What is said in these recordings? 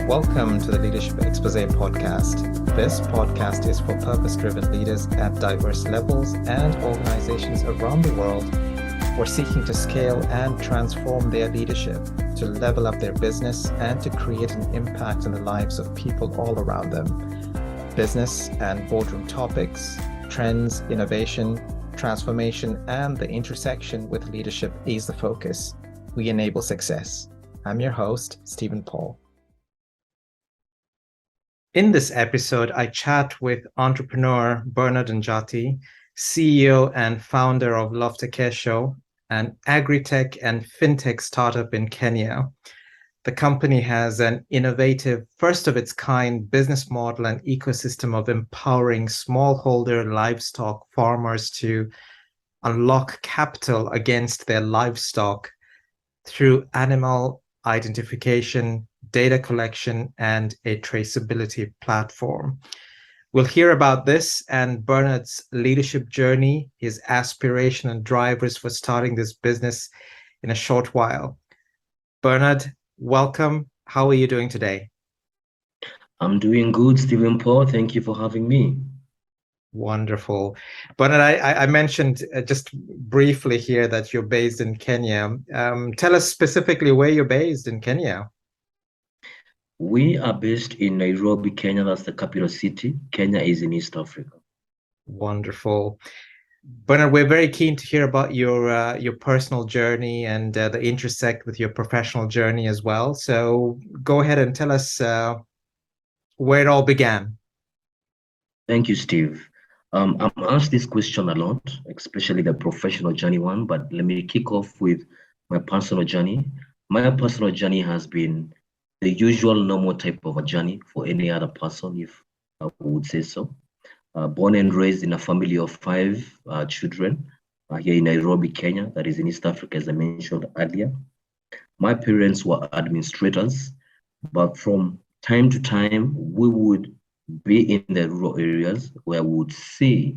Welcome to the Leadership Expose podcast. This podcast is for purpose-driven leaders at diverse levels and organizations around the world who are seeking to scale and transform their leadership, to level up their business, and to create an impact on the lives of people all around them. Business and boardroom topics, trends, innovation, transformation, and the intersection with leadership is the focus. We enable success. I'm your host, Stephen Paul. In this episode, I chat with entrepreneur Bernard Njathi, CEO and founder of Lofte Kesho, an AgriTech and FinTech startup in Kenya. The company has an innovative, first-of-its-kind business model and ecosystem of empowering smallholder livestock farmers to unlock capital against their livestock through animal identification, data collection, and a traceability platform. We'll hear about this and Bernard's leadership journey, his aspiration and drivers for starting this business in a short while. Bernard, welcome. How are you doing today? I'm doing good, Stephen Paul. Thank you for having me. Wonderful. Bernard, I mentioned just briefly here that you're based in Kenya. Tell us specifically where you're based in Kenya. We are based in Nairobi, Kenya. That's the capital city. Kenya is in East Africa. Wonderful. Bernard, we're very keen to hear about your personal journey and the intersect with your professional journey as well. So go ahead and tell us where it all began. Thank you, Steve. I'm asked this question a lot, especially the professional journey one, but let me kick off with my personal journey. My personal journey has been the usual normal type of a journey for any other person, if I would say so. Born and raised in a family of 5 children here in Nairobi, Kenya, that is in East Africa, as I mentioned earlier. My parents were administrators, but from time to time, we would be in the rural areas where we would see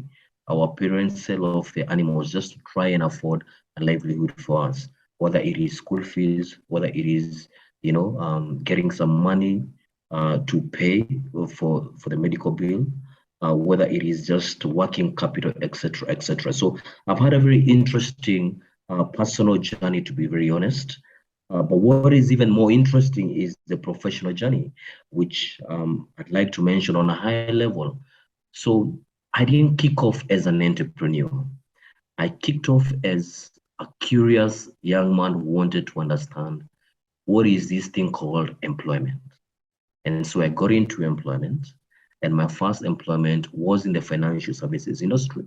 our parents sell off their animals just to try and afford a livelihood for us, whether it is school fees, whether it is getting some money to pay for the medical bill, whether it is just working capital, etc., etc. So I've had a very interesting personal journey, to be very honest. But what is even more interesting is the professional journey, which I'd like to mention on a high level. So I didn't kick off as an entrepreneur. I kicked off as a curious young man who wanted to understand what is this thing called employment. And so I got into employment, and my first employment was in the financial services industry,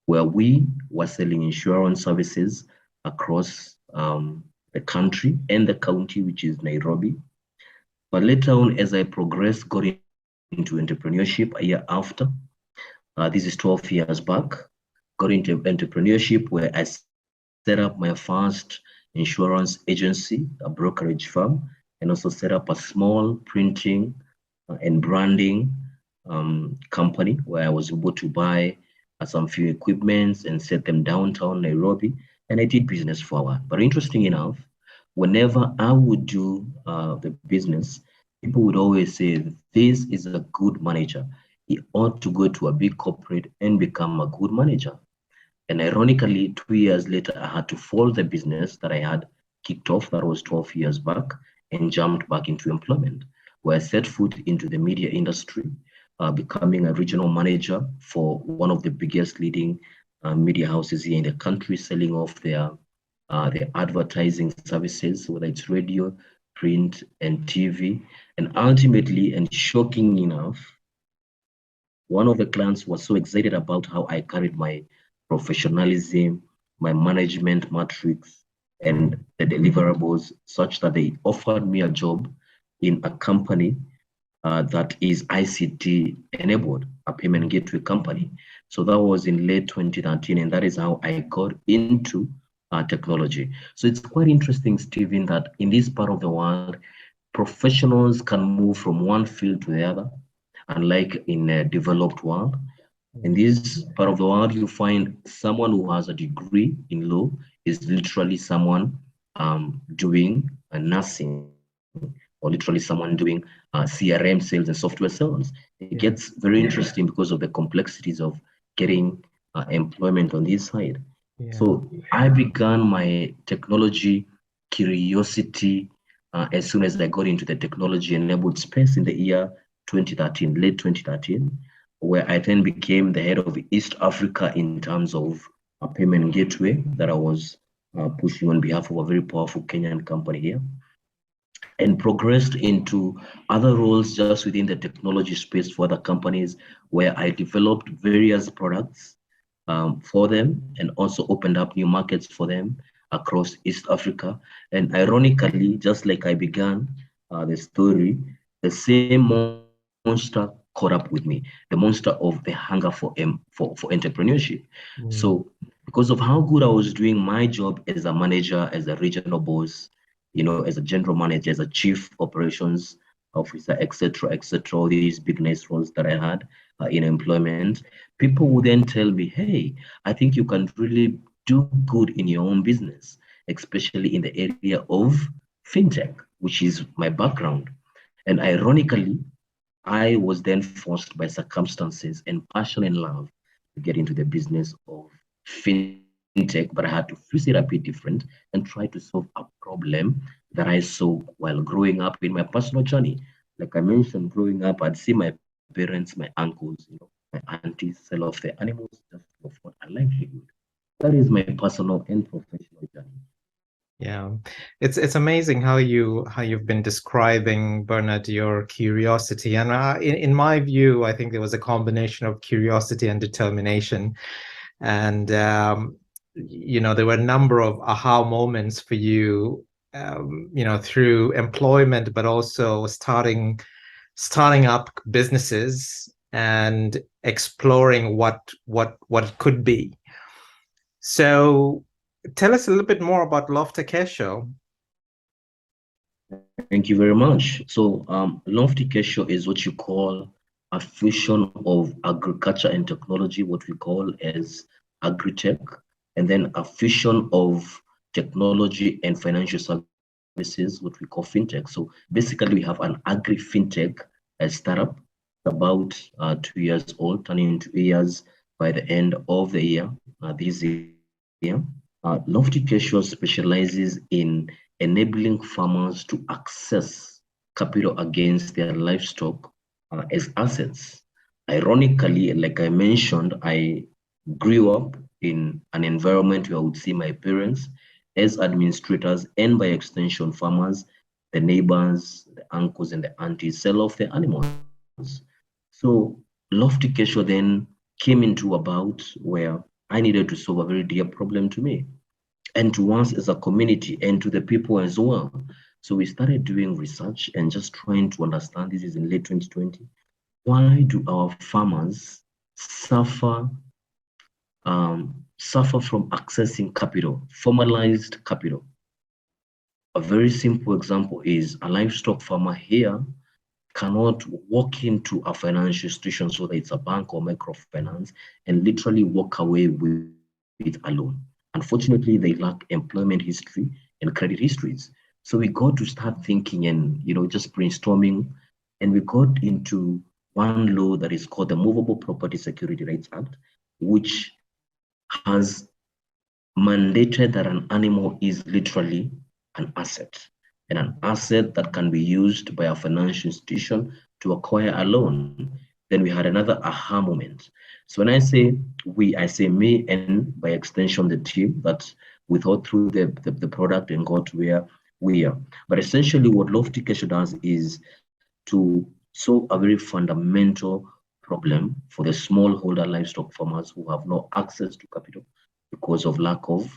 where we were selling insurance services across the country and the county, which is Nairobi. But later on, as I progressed, got into entrepreneurship a year after. This is 12 years back. Got into entrepreneurship where I set up my first insurance agency, a brokerage firm, and also set up a small printing and branding company where I was able to buy some few equipments and set them downtown Nairobi. And I did business for a while. But interesting enough, whenever I would do the business, people would always say, this is a good manager. He ought to go to a big corporate and become a good manager. And ironically, 2 years later, I had to fold the business that I had kicked off, that was 12 years back, and jumped back into employment, where I set foot into the media industry, becoming a regional manager for one of the biggest leading media houses here in the country, selling off their advertising services, whether it's radio, print, and TV. And ultimately, and shocking enough, one of the clients was so excited about how I carried my professionalism, my management matrix, and the deliverables, such that they offered me a job in a company that is ICT enabled, a payment gateway company. So that was in late 2013, and that is how I got into technology. So it's quite interesting, Stephen, that in this part of the world, professionals can move from one field to the other, unlike in a developed world. In this part of the world, you find someone who has a degree in law is literally someone doing nursing or literally someone doing CRM sales and software sales. It gets very interesting because of the complexities of getting employment on this side. So I began my technology curiosity as soon as I got into the technology-enabled space in the year 2013, late 2013, where I then became the head of East Africa in terms of a payment gateway that I was pushing on behalf of a very powerful Kenyan company here, and progressed into other roles just within the technology space for other companies, where I developed various products for them and also opened up new markets for them across East Africa. And ironically, just like I began the story, the same monster caught up with me, the monster of the hunger for entrepreneurship. So because of how good I was doing my job as a manager, as a regional boss, as a general manager, as a chief operations officer, etc., all these big nice roles that I had in employment, people would then tell me, hey, I think you can really do good in your own business, especially in the area of fintech, which is my background. And ironically, I was then forced by circumstances and passion and love to get into the business of fintech, but I had to fix it a bit different and try to solve a problem that I saw while growing up in my personal journey. Like I mentioned, growing up, I'd see my parents, my uncles, my aunties sell off their animals just to afford a livelihood. That is my personal and professional journey. Yeah, it's amazing how you've been describing, Bernard, your curiosity, and in my view, I think there was a combination of curiosity and determination, and there were a number of aha moments for you, through employment, but also starting up businesses and exploring what it could be. So tell us a little bit more about Lofte Kesho. Thank you very much. So Lofte Kesho is what you call a fusion of agriculture and technology, what we call as AgriTech, and then a fusion of technology and financial services, what we call FinTech. So basically we have an agri-FinTech startup about 2 years old, turning into 2 years by the end of the year, this year. Lofte Kesho specializes in enabling farmers to access capital against their livestock as assets. Ironically, like I mentioned, I grew up in an environment where I would see my parents as administrators and by extension farmers, the neighbors, the uncles and the aunties sell off their animals. So Lofte Kesho then came into about where I needed to solve a very dear problem to me and to us as a community and to the people as well. So we started doing research and just trying to understand, this is in late 2020, why do our farmers suffer from accessing capital, formalized capital? A very simple example is a livestock farmer here cannot walk into a financial institution, so that it's a bank or microfinance, and literally walk away with a loan. Unfortunately, they lack employment history and credit histories. So we got to start thinking and just brainstorming, and we got into one law that is called the Movable Property Security Rights Act, which has mandated that an animal is literally an asset, and an asset that can be used by a financial institution to acquire a loan. Then we had another aha moment. So when I say we, I say me, and by extension the team that we thought through the product and got where we are. But essentially what Lofte Kesho does is to solve a very fundamental problem for the smallholder livestock farmers who have no access to capital because of lack of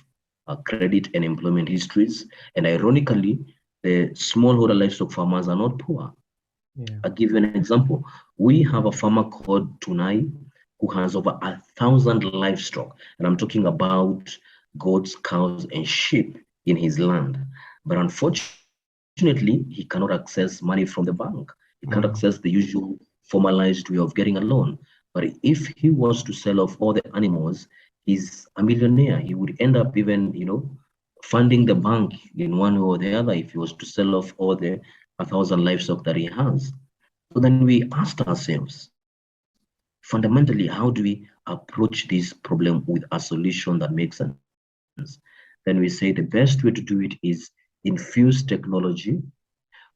credit and employment histories. And ironically, the smallholder livestock farmers are not poor. Yeah. I'll give you an example. We have a farmer called Tunai who has over 1,000 livestock, and I'm talking about goats, cows, and sheep in his land. But unfortunately, he cannot access money from the bank. He can't access the usual formalized way of getting a loan. But if he was to sell off all the animals, he's a millionaire. He would end up even, funding the bank in one way or the other if he was to sell off all the 1,000 livestock that he has. So then we asked ourselves, fundamentally, how do we approach this problem with a solution that makes sense? Then we say the best way to do it is infuse technology,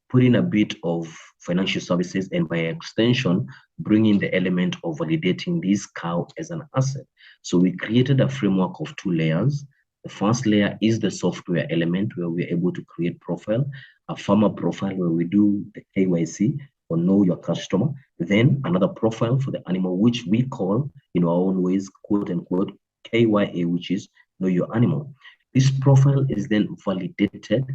put in a bit of financial services, and by extension, bring in the element of validating this cow as an asset. So we created a framework of 2 layers. The first layer is the software element where we're able to create profile, a farmer profile where we do the KYC or know your customer. Then another profile for the animal, which we call in our own ways, quote unquote, KYA, which is know your animal. This profile is then validated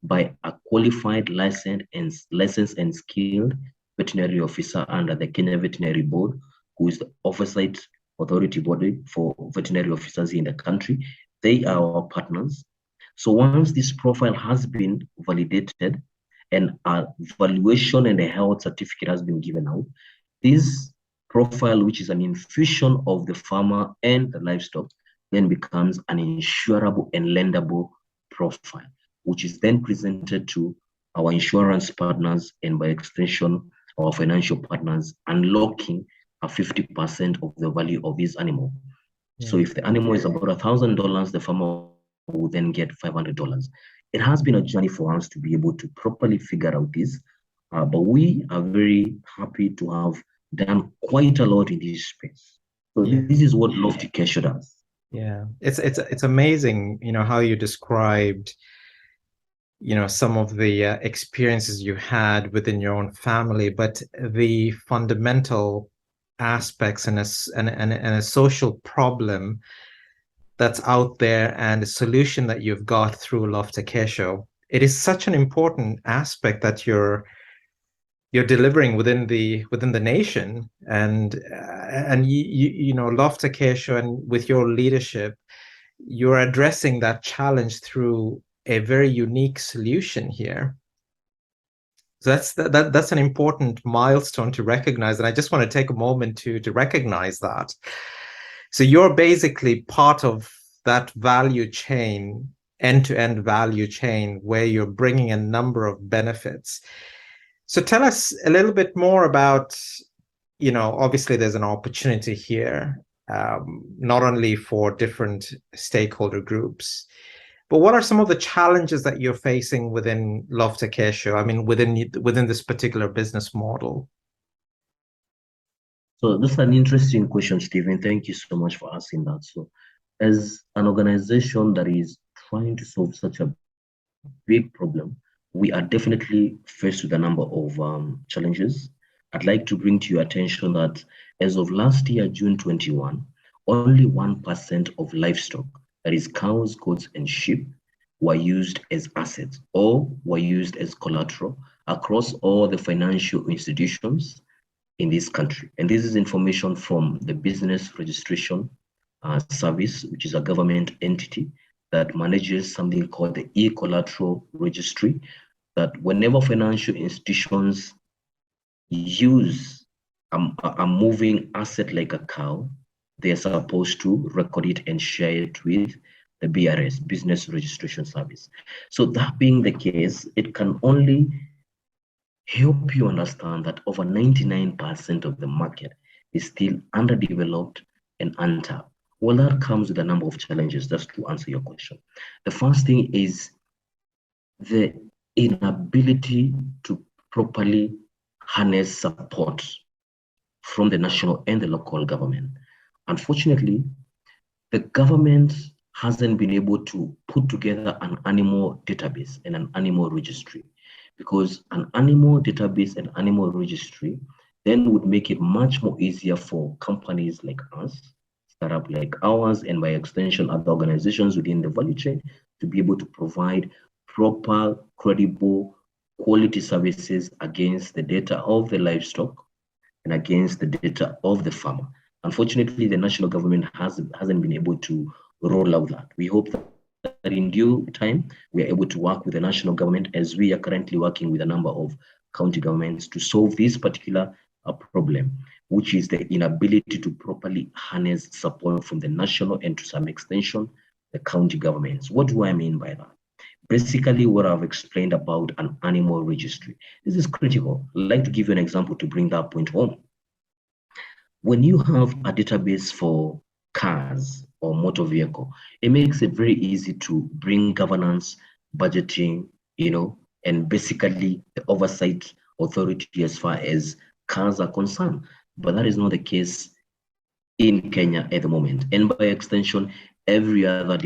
by a qualified licensed and skilled veterinary officer under the Kenya Veterinary Board, who is the oversight authority body for veterinary officers in the country. They are our partners. So once this profile has been validated and a valuation and a health certificate has been given out, this profile, which is an infusion of the farmer and the livestock, then becomes an insurable and lendable profile, which is then presented to our insurance partners and by extension, our financial partners, unlocking a 50% of the value of this animal. Yeah. So if the animal is about $1,000, the farmer will then get $500. It has been a journey for us to be able to properly figure out this, but we are very happy to have done quite a lot in this space. So this is what Lofte Kesho does. Yeah, it's amazing, how you described, some of the experiences you had within your own family, but the fundamental aspects and a social problem that's out there and a solution that you've got through Lofte Kesho. It is such an important aspect that you're delivering within the nation, and Lofte Kesho, and with your leadership, you're addressing that challenge through a very unique solution here. So that's an important milestone to recognize, and I just want to take a moment to recognize that. So you're basically part of that value chain, end-to-end value chain, where you're bringing a number of benefits. So tell us a little bit more about, obviously there's an opportunity here, not only for different stakeholder groups, but what are some of the challenges that you're facing within Lofte Kesho? I mean, within this particular business model. So this is an interesting question, Stephen. Thank you so much for asking that. So as an organization that is trying to solve such a big problem, we are definitely faced with a number of challenges. I'd like to bring to your attention that as of last year, June 21, only 1% of livestock, that is cows, goats, and sheep, were used as assets or were used as collateral across all the financial institutions in this country. And this is information from the Business Registration Service, which is a government entity that manages something called the e-collateral registry, that whenever financial institutions use a moving asset like a cow, they're supposed to record it and share it with the BRS, Business Registration Service. So that being the case, it can only help you understand that over 99% of the market is still underdeveloped and untapped. Well, that comes with a number of challenges, just to answer your question. The first thing is the inability to properly harness support from the national and the local government. Unfortunately, the government hasn't been able to put together an animal database and an animal registry, because an animal database and animal registry then would make it much more easier for companies like us, startup like ours, and by extension other organizations within the value chain, to be able to provide proper, credible, quality services against the data of the livestock and against the data of the farmer. Unfortunately, the national government hasn't been able to roll out that. We hope that in due time, we are able to work with the national government, as we are currently working with a number of county governments, to solve this particular problem, which is the inability to properly harness support from the national and, to some extension, the county governments. What do I mean by that? basically what I've explained about an animal registry. This is critical. I'd like to give you an example to bring that point home. When you have a database for cars or motor vehicle, it makes it very easy to bring governance, budgeting, and basically the oversight authority as far as cars are concerned. But that is not the case in Kenya at the moment, and by extension, every other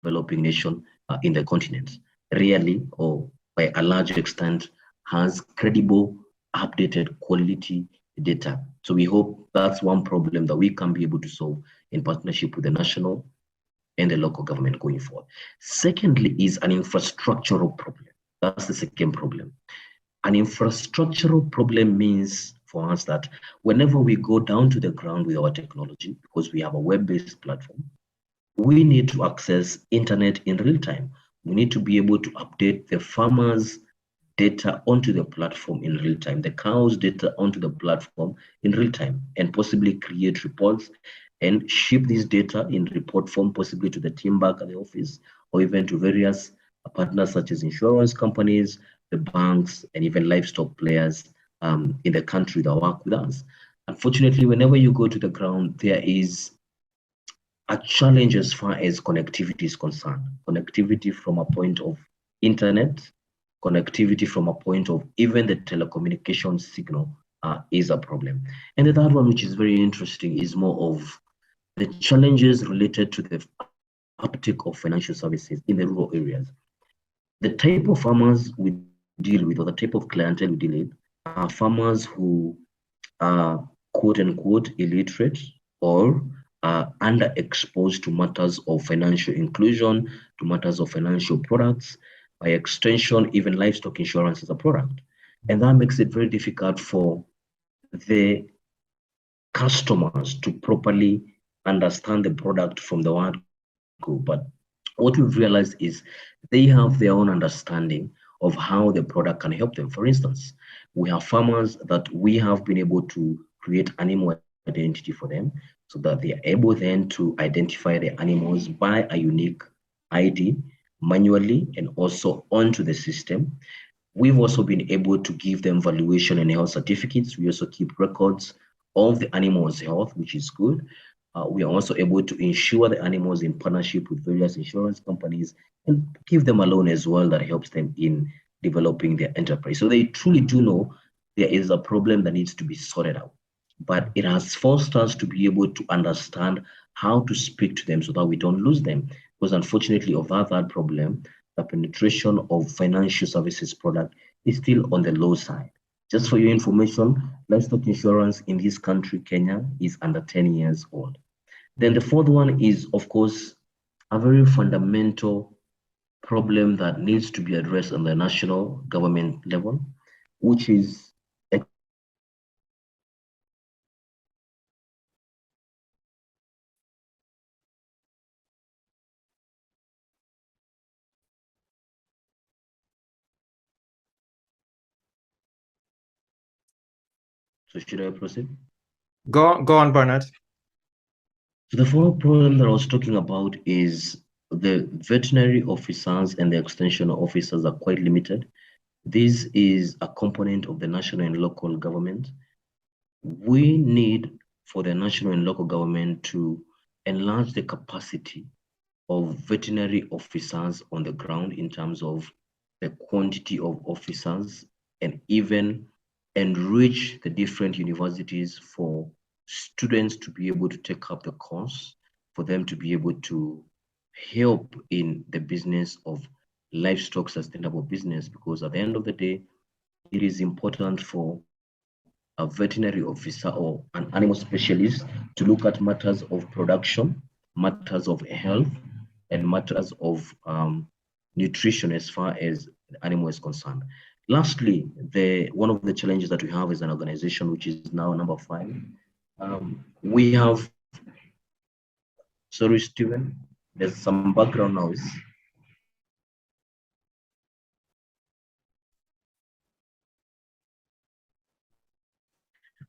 developing nation in the continent, really, or by a large extent, has credible, updated quality data. So we hope that's one problem that we can be able to solve in partnership with the national and the local government going forward. Secondly is an infrastructural problem. That's the second problem. An infrastructural problem means for us that whenever we go down to the ground with our technology, because we have a web-based platform, we need to access internet in real time. We need to be able to update the farmers' data onto the platform in real time, the cows' data onto the platform in real time, and possibly create reports and ship this data in report form, possibly to the team back at the office, or even to various partners such as insurance companies, the banks, and even livestock players in the country that work with us. Unfortunately, whenever you go to the ground, there is a challenge as far as connectivity is concerned. Connectivity from a point of internet, connectivity from a point of even the telecommunication signal is a problem. And the third one, which is very interesting, is more of the challenges related to the uptake of financial services in the rural areas. The type of farmers we deal with, or the type of clientele we deal with, are farmers who are quote unquote illiterate or are underexposed to matters of financial inclusion, to matters of financial products, by extension, even livestock insurance is a product. And that makes it very difficult for the customers to properly understand the product from the word go. But what we've realized is they have their own understanding of how the product can help them. For instance, we have farmers that we have been able to create animal identity for them so that they are able then to identify the animals by a unique ID manually and also onto the system. We've also been able to give them valuation and health certificates. We also keep records of the animal's health, which is good. We are also able to insure the animals in partnership with various insurance companies and give them a loan as well that helps them in developing their enterprise. So they truly do know there is a problem that needs to be sorted out. But it has forced us to be able to understand how to speak to them so that we don't lose them. Because unfortunately, of that problem, the penetration of financial services product is still on the low side. Just for your information, livestock insurance in this country, Kenya, is under 10 years old. Then the fourth one is, of course, a very fundamental problem that needs to be addressed on the national government level, which is so should I proceed? Go on, Bernard. So the fourth problem that I was talking about is the veterinary officers and the extension officers are quite limited. This is a component of the national and local government. We need for the national and local government to enlarge the capacity of veterinary officers on the ground in terms of the quantity of officers and even enrich the different universities for students to be able to take up the course, for them to be able to help in the business of livestock sustainable business, because at the end of the day, it is important for a veterinary officer or an animal specialist to look at matters of production, matters of health, and matters of nutrition as far as the animal is concerned. Lastly, one of the challenges that we have as an organization, which is now number 5, we have, sorry, Steven, there's some background noise.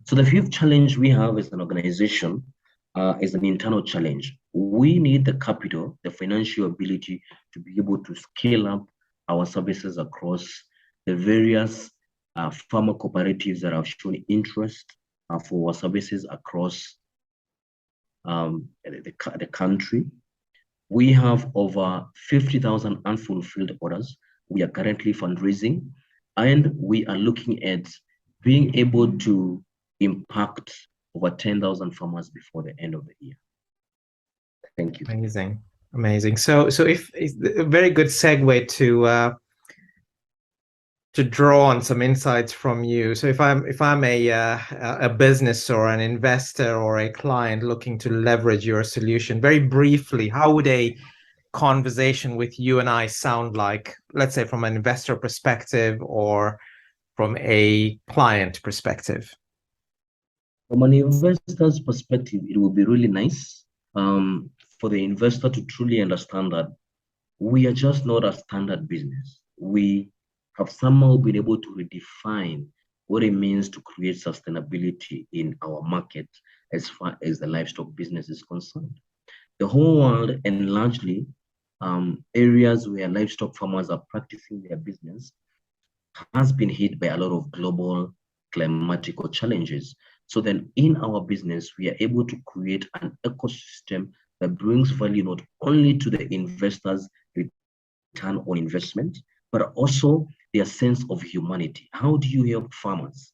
So the fifth challenge we have as an organization is an internal challenge. We need the capital, the financial ability to be able to scale up our services across the various farmer cooperatives that have shown interest for our services across the country. We have over 50,000 unfulfilled orders. We are currently fundraising, and we are looking at being able to impact over 10,000 farmers before the end of the year. Thank you. Amazing, amazing. So if a very good segue to draw on some insights from you. So if I'm a business or an investor or a client looking to leverage your solution, very briefly, how would a conversation with you and I sound like, let's say from an investor perspective or from a client perspective? From an investor's perspective, it would be really nice for the investor to truly understand that we are just not a standard business. We have somehow been able to redefine what it means to create sustainability in our market as far as the livestock business is concerned. The whole world, and largely areas where livestock farmers are practicing their business, has been hit by a lot of global climatical challenges. So then in our business, we are able to create an ecosystem that brings value not only to the investors' return on investment, but also their sense of humanity. How do you help farmers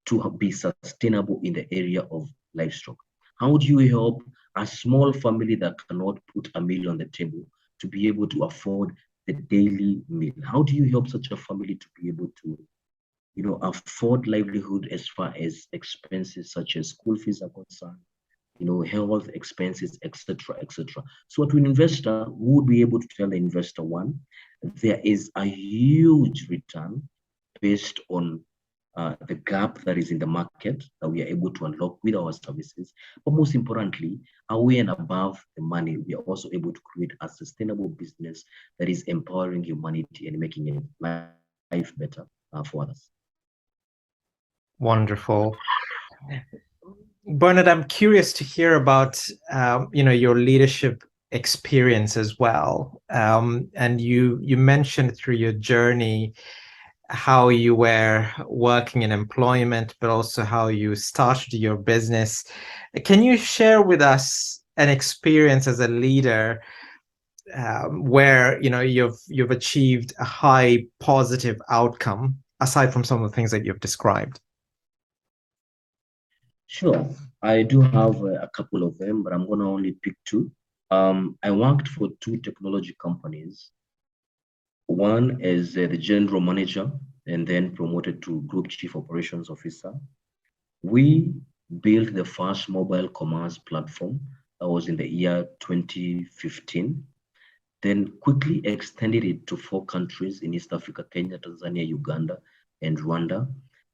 to be sustainable in the area of livestock? How do you help a small family that cannot put a meal on the table to be able to afford the daily meal? How do you help such a family to be able to, afford livelihood as far as expenses such as school fees are concerned, health expenses, etc., etc. So to an investor, we would be able to tell the investor, one, there is a huge return based on the gap that is in the market that we are able to unlock with our services. But most importantly, away and above the money, we are also able to create a sustainable business that is empowering humanity and making life better for others. Wonderful. Bernard, I'm curious to hear about your leadership experience as well. And you mentioned through your journey how you were working in employment, but also how you started your business. Can you share with us an experience as a leader where you've achieved a high positive outcome aside from some of the things that you've described? Sure, I do have a couple of them, but I'm going to only pick two. I worked for two technology companies. One is the general manager and then promoted to group chief operations officer. We built the first mobile commerce platform that was in the year 2015, then quickly extended it to 4 countries in East Africa: Kenya, Tanzania, Uganda, and Rwanda.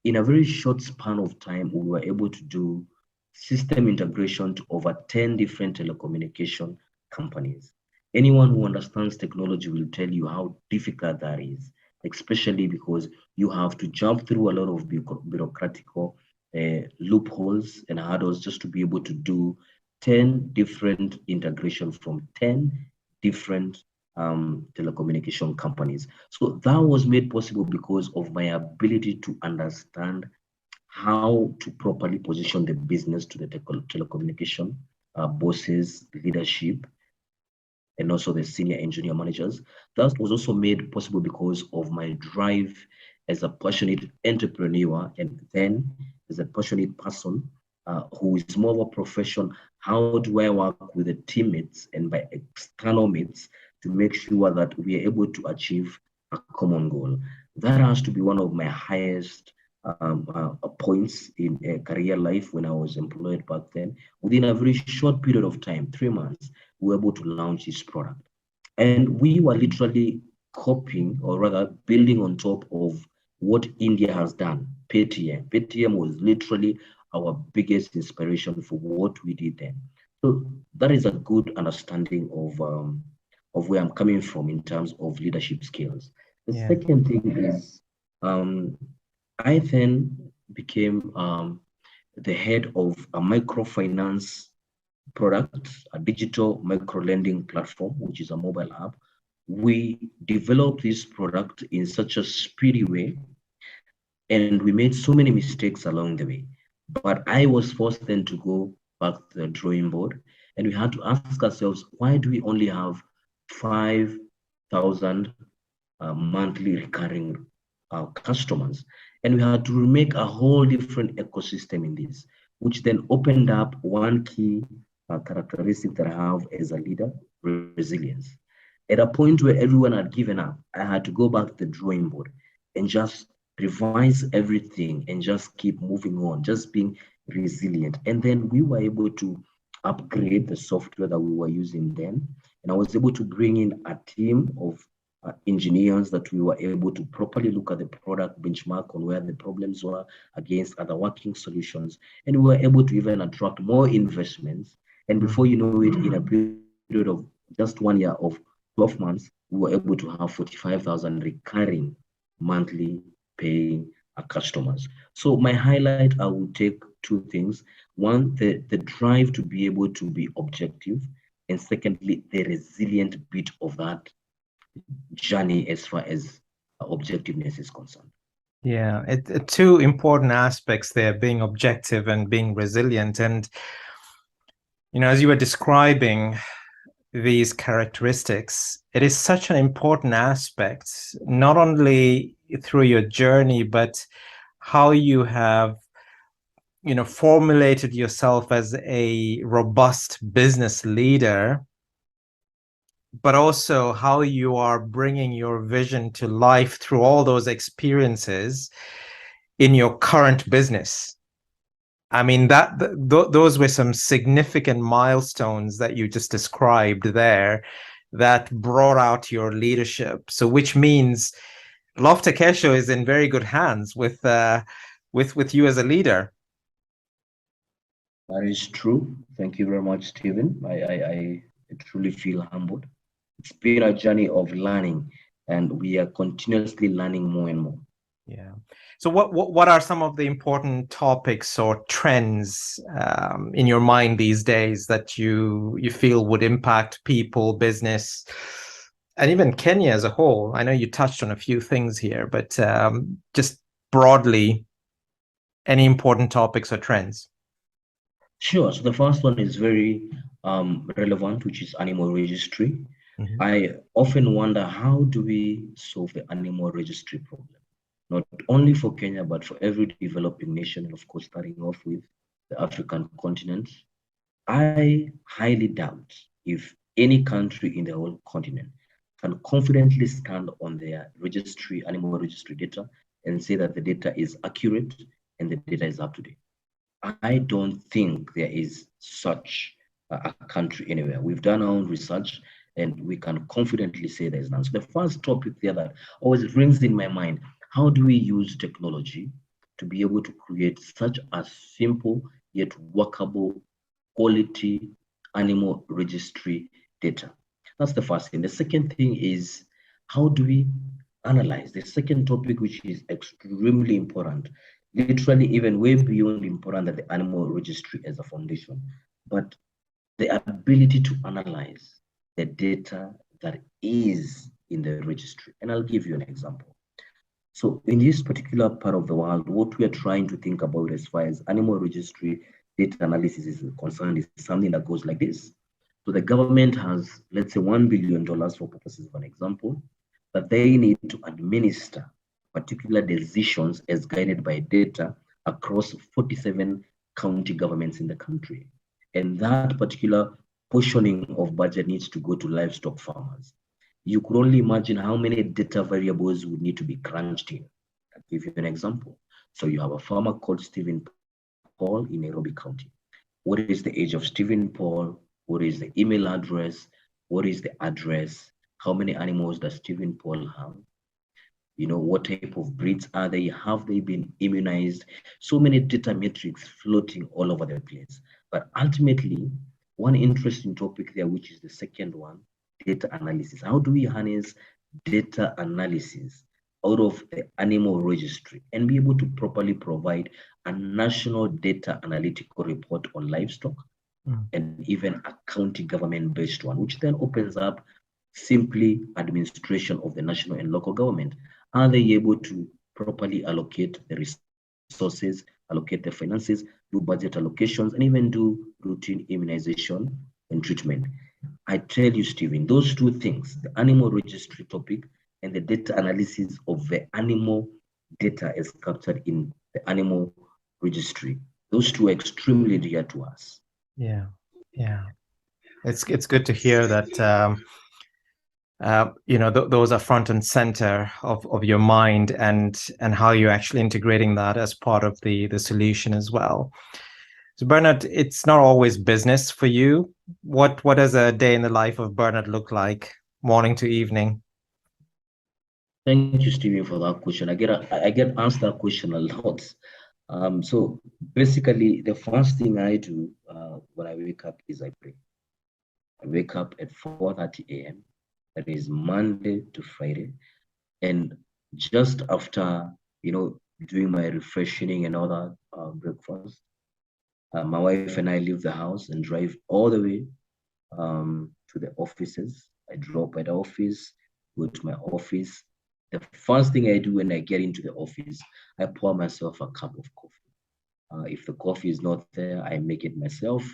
In a very short span of time, we were able to do system integration to over 10 different telecommunication companies. Anyone who understands technology will tell you how difficult that is, especially because you have to jump through a lot of bureaucratic loopholes and hurdles just to be able to do 10 different integrations from 10 different telecommunication companies. So that was made possible because of my ability to understand how to properly position the business to the telecommunication bosses, leadership, and also the senior engineer managers. That was also made possible because of my drive as a passionate entrepreneur, and then as a passionate person who is more of a profession. How do I work with the teammates and by external mates to make sure that we are able to achieve a common goal? That has to be one of my highest points in career life when I was employed back then. Within a very short period of time, 3 months, we were able to launch this product. And we were literally copying, or rather building on top of what India has done. Paytm. Paytm was literally our biggest inspiration for what we did then. So that is a good understanding of where I'm coming from in terms of leadership skills. The second thing is I then became the head of a microfinance product, a digital micro lending platform, which is a mobile app we developed this product in such a speedy way, and we made so many mistakes along the way. But I was forced then to go back to the drawing board, and we had to ask ourselves, why do we only have 5,000 monthly recurring customers? And we had to make a whole different ecosystem in this, which then opened up one key characteristic that I have as a leader: resilience. At a point where everyone had given up, I had to go back to the drawing board and just revise everything and just keep moving on, just being resilient. And then we were able to upgrade the software that we were using then. And I was able to bring in a team of engineers that we were able to properly look at the product, benchmark on where the problems were against other working solutions. And we were able to even attract more investments. And before you know it, in a period of just 1 year of 12 months, we were able to have 45,000 recurring monthly paying customers. So my highlight, I will take two things. One, the drive to be able to be objective. And secondly, the resilient bit of that journey as far as objectiveness is concerned. Yeah, two important aspects there, being objective and being resilient. And, as you were describing these characteristics, it is such an important aspect, not only through your journey, but how you have, formulated yourself as a robust business leader, but also how you are bringing your vision to life through all those experiences in your current business. I mean, those were some significant milestones that you just described there that brought out your leadership. So, which means Lofte Kesho is in very good hands with you as a leader. That is true. Thank you very much, Stephen. I truly feel humbled. It's been a journey of learning, and we are continuously learning more and more. Yeah. So what are some of the important topics or trends in your mind these days that you feel would impact people, business, and even Kenya as a whole? I know you touched on a few things here, but just broadly, any important topics or trends? Sure. So the first one is very relevant, which is animal registry. Mm-hmm. I often wonder, how do we solve the animal registry problem? Not only for Kenya, but for every developing nation, and of course, starting off with the African continent. I highly doubt if any country in the whole continent can confidently stand on their registry, animal registry data, and say that the data is accurate and the data is up to date. I don't think there is such a country anywhere. We've done our own research and we can confidently say there's none. So the first topic there that always rings in my mind: how do we use technology to be able to create such a simple yet workable quality animal registry data? That's the first thing. The second thing is, how do we analyze? The second topic, which is extremely important, literally even way beyond important than the animal registry as a foundation, but the ability to analyze the data that is in the registry. And I'll give you an example. So in this particular part of the world, what we are trying to think about as far as animal registry data analysis is concerned is something that goes like this. So the government has, let's say, $1 billion for purposes of an example, that they need to administer particular decisions as guided by data across 47 county governments in the country. And that particular portioning of budget needs to go to livestock farmers. You could only imagine how many data variables would need to be crunched in. I'll give you an example. So you have a farmer called Stephen Paul in Nairobi County. What is the age of Stephen Paul? What is the email address? What is the address? How many animals does Stephen Paul have? What type of breeds are they? Have they been immunized? So many data metrics floating all over the place. But ultimately, one interesting topic there, which is the second one, data analysis. How do we harness data analysis out of the animal registry and be able to properly provide a national data analytical report on livestock and even a county government-based one, which then opens up simply administration of the national and local government. Are they able to properly allocate the resources, allocate the finances, do budget allocations, and even do routine immunization and treatment? I tell you, Stephen, those two things, the animal registry topic and the data analysis of the animal data is captured in the animal registry, those two are extremely dear to us. Yeah, yeah. It's good to hear that those are front and center of your mind, and how you're actually integrating that as part of the solution as well. So Bernard, it's not always business for you. What does a day in the life of Bernard look like, morning to evening? Thank you, Stephen, for that question. I get asked that question a lot. So basically, the first thing I do when I wake up is I pray. I wake up at 4:30 a.m. That is Monday to Friday, and just after doing my refreshing and all that breakfast, my wife and I leave the house and drive all the way to the offices. I drop at the office, go to my office. The first thing I do when I get into the office, I pour myself a cup of coffee. If the coffee is not there, I make it myself.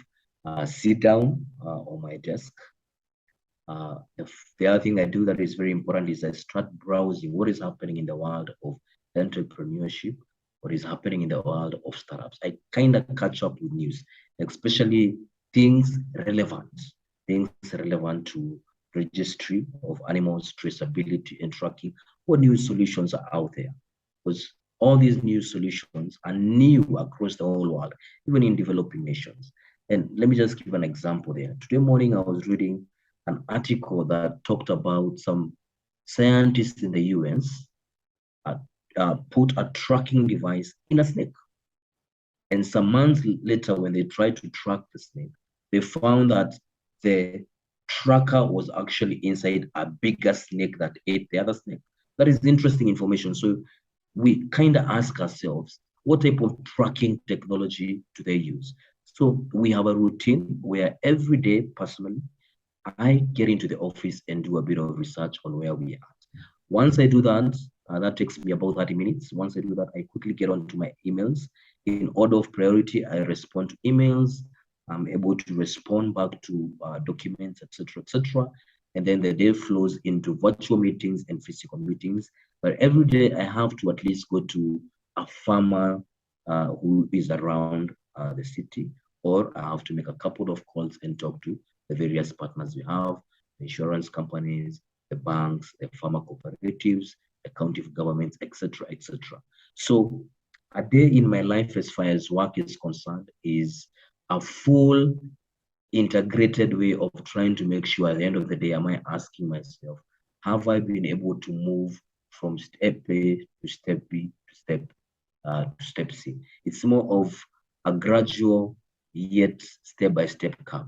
Sit down on my desk. The other thing I do that is very important is I start browsing what is happening in the world of entrepreneurship, what is happening in the world of startups. I kind of catch up with news, especially things relevant to registry of animals, traceability and tracking. What new solutions are out there? Because all these new solutions are new across the whole world, even in developing nations. And let me just give an example there. Today morning, I was reading an article that talked about some scientists in the US put a tracking device in a snake. And some months later, when they tried to track the snake, they found that the tracker was actually inside a bigger snake that ate the other snake. That is interesting information. So we kind of ask ourselves, what type of tracking technology do they use? So we have a routine where every day, personally, I get into the office and do a bit of research on where we are. Once I do that, that takes me about 30 minutes. Once I do that, I quickly get onto my emails. In order of priority, I respond to emails. I'm able to respond back to documents, etc., etc. And then the day flows into virtual meetings and physical meetings. But every day, I have to at least go to a farmer who is around the city, or I have to make a couple of calls and talk to the various partners we have, the insurance companies, the banks, the farmer cooperatives, the county governments, etc., etc. So a day in my life as far as work is concerned is a full integrated way of trying to make sure at the end of the day, am I asking myself, have I been able to move from step A to step B to step C? It's more of a gradual yet step-by-step curve.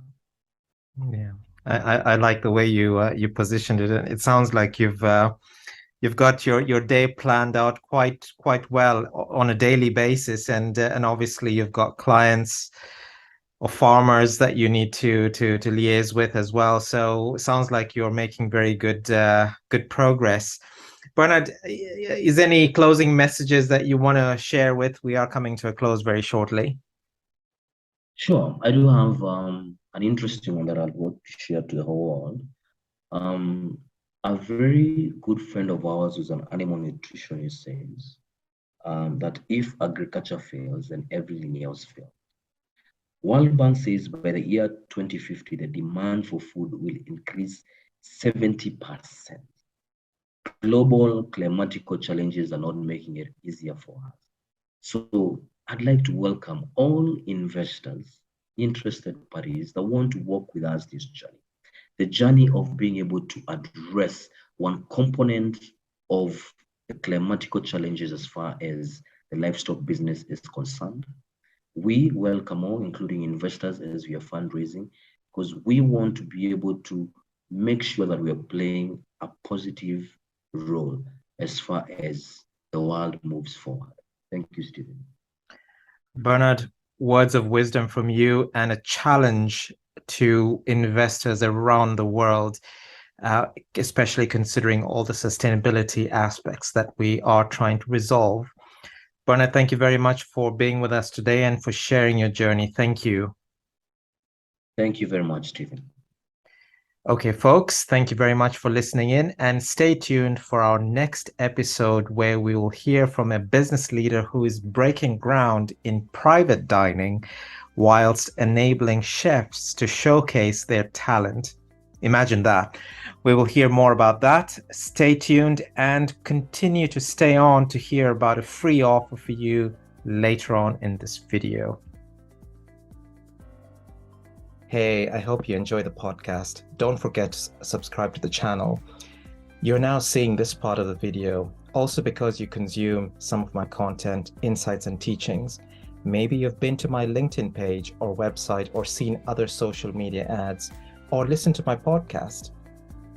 Yeah, I like the way you positioned it. It sounds like you've got your day planned out quite well on a daily basis, and obviously you've got clients or farmers that you need to liaise with as well. So it sounds like you're making very good progress. Bernard, is there any closing messages that you want to share with? We are coming to a close very shortly. Sure, I do have an interesting one that I'd want to share to the whole world. A very good friend of ours who's an animal nutritionist says that if agriculture fails, then everything else fails. World Bank says by the year 2050, the demand for food will increase 70%. Global climatic challenges are not making it easier for us. So I'd like to welcome all investors, interested parties that want to work with us this journey. The journey of being able to address one component of the climatic challenges as far as the livestock business is concerned. We welcome all, including investors, as we are fundraising, because we want to be able to make sure that we are playing a positive role as far as the world moves forward. Thank you, Stephen. Bernard, words of wisdom from you and a challenge to investors around the world. especially considering all the sustainability aspects that we are trying to resolve. Bernard, thank you very much for being with us today and for sharing your journey. Thank you. Thank you very much, Stephen. Okay, folks, thank you very much for listening in, and stay tuned for our next episode where we will hear from a business leader who is breaking ground in private dining whilst enabling chefs to showcase their talent. Imagine that. We will hear more about that. Stay tuned and continue to stay on to hear about a free offer for you later on in this video. Hey, I hope you enjoy the podcast. Don't forget to subscribe to the channel. You're now seeing this part of the video, also because you consume some of my content, insights, and teachings. Maybe you've been to my LinkedIn page or website or seen other social media ads or listened to my podcast.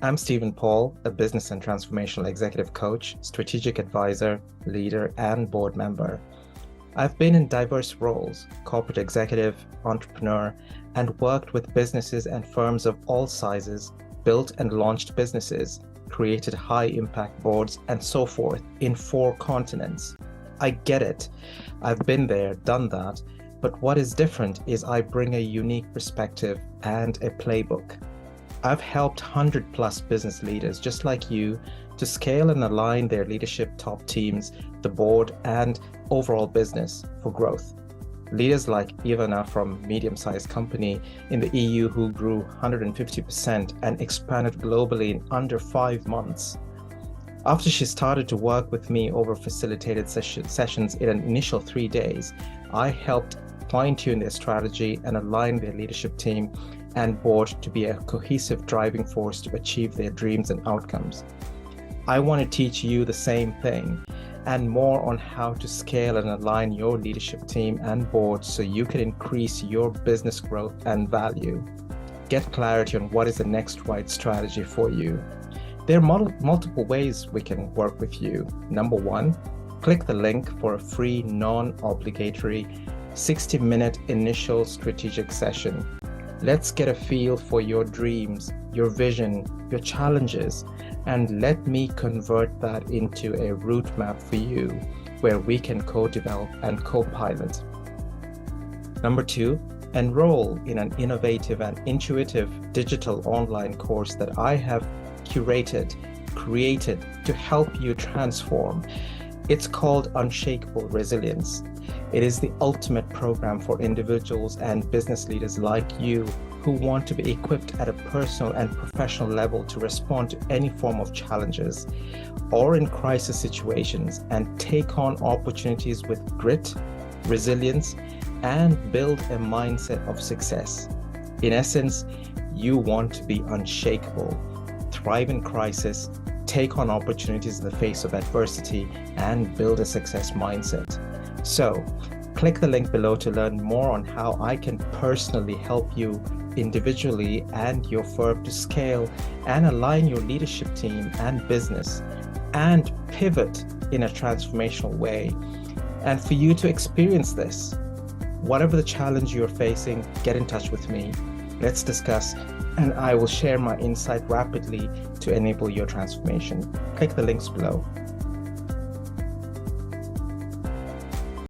I'm Stephen Paul, a business and transformational executive coach, strategic advisor, leader, and board member. I've been in diverse roles, corporate executive, entrepreneur, and worked with businesses and firms of all sizes, built and launched businesses, created high-impact boards, and so forth in 4 continents. I get it. I've been there, done that, but what is different is I bring a unique perspective and a playbook. I've helped 100+ business leaders just like you to scale and align their leadership top teams, the board, and overall business for growth. Leaders like Ivana from medium-sized company in the EU who grew 150% and expanded globally in under 5 months. After she started to work with me over facilitated sessions in an initial 3 days, I helped fine-tune their strategy and align their leadership team and board to be a cohesive driving force to achieve their dreams and outcomes. I want to teach you the same thing and more on how to scale and align your leadership team and board so you can increase your business growth and value. Get clarity on what is the next right strategy for you. There are multiple ways we can work with you. Number 1, click the link for a free, non-obligatory 60-minute initial strategic session. Let's get a feel for your dreams, your vision, your challenges, and let me convert that into a route map for you where we can co-develop and co-pilot. Number 2, enroll in an innovative and intuitive digital online course that I have curated, created to help you transform. It's called Unshakable Resilience. It is the ultimate program for individuals and business leaders like you who want to be equipped at a personal and professional level to respond to any form of challenges or in crisis situations and take on opportunities with grit, resilience, and build a mindset of success. In essence, you want to be unshakable, thrive in crisis, take on opportunities in the face of adversity, and build a success mindset. So, click the link below to learn more on how I can personally help you individually and your firm to scale and align your leadership team and business and pivot in a transformational way. And for you to experience this, whatever the challenge you're facing, get in touch with me. Let's discuss, and I will share my insight rapidly to enable your transformation. Click the links below.